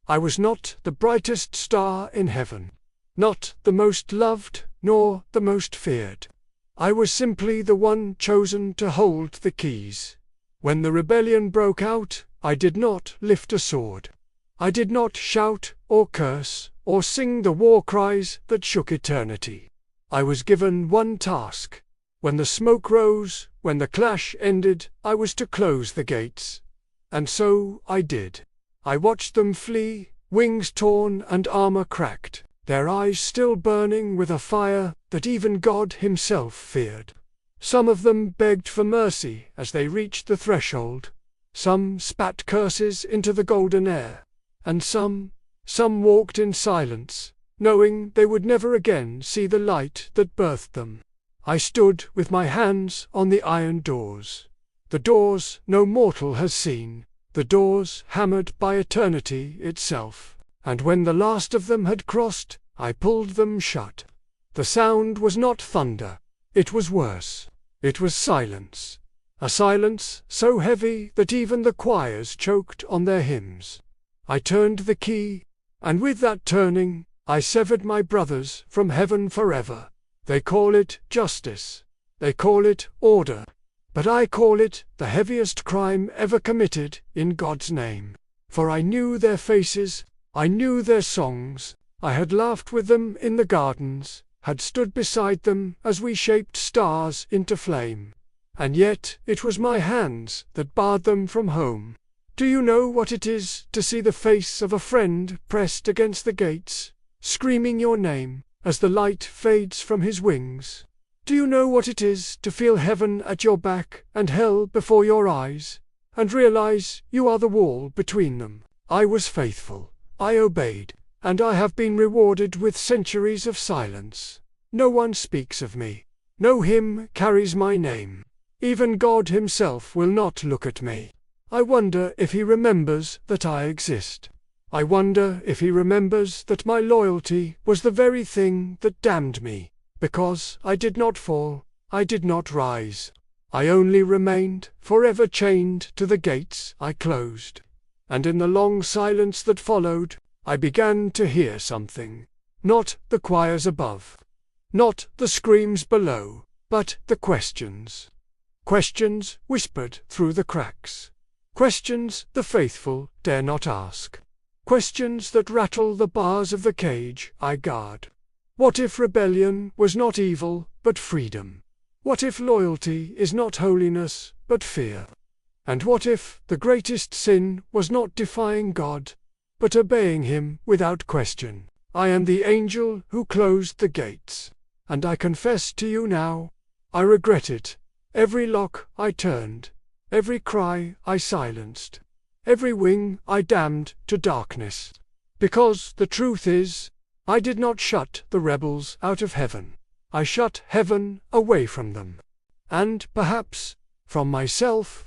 I was not the brightest star in heaven, not the most loved, nor the most feared. I was simply the one chosen to hold the keys. When the rebellion broke out, I did not lift a sword. I did not shout or curse or sing the war cries that shook eternity. I was given one task. When the smoke rose, when the clash ended, I was to close the gates. And so I did. I watched them flee, wings torn and armor cracked, their eyes still burning with a fire that even God himself feared. Some of them begged for mercy as they reached the threshold. Some spat curses into the golden air. And some walked in silence, knowing they would never again see the light that birthed them. I stood with my hands on the iron doors. The doors no mortal has seen, the doors hammered by eternity itself. And when the last of them had crossed, I pulled them shut. The sound was not thunder. It was worse. It was silence. A silence so heavy that even the choirs choked on their hymns. I turned the key, and with that turning, I severed my brothers from heaven forever. They call it justice. They call it order. But I call it the heaviest crime ever committed in God's name. For I knew their faces, I knew their songs, I had laughed with them in the gardens, had stood beside them as we shaped stars into flame. And yet it was my hands that barred them from home. Do you know what it is to see the face of a friend pressed against the gates, screaming your name, as the light fades from his wings? Do you know what it is to feel heaven at your back and hell before your eyes, and realize you are the wall between them? I was faithful, I obeyed, and I have been rewarded with centuries of silence. No one speaks of me. No hymn carries my name. Even God himself will not look at me. I wonder if he remembers that I exist. I wonder if he remembers that my loyalty was the very thing that damned me, because I did not fall, I did not rise. I only remained, forever chained to the gates I closed. And in the long silence that followed, I began to hear something. Not the choirs above, not the screams below, but the questions. Questions whispered through the cracks. Questions the faithful dare not ask. Questions that rattle the bars of the cage I guard. What if rebellion was not evil, but freedom? What if loyalty is not holiness, but fear? And what if the greatest sin was not defying God, but obeying him without question? I am the angel who closed the gates. And I confess to you now, I regret it. Every lock I turned, every cry I silenced, every wing I damned to darkness. Because the truth is, I did not shut the rebels out of heaven. I shut heaven away from them. And, perhaps, from myself.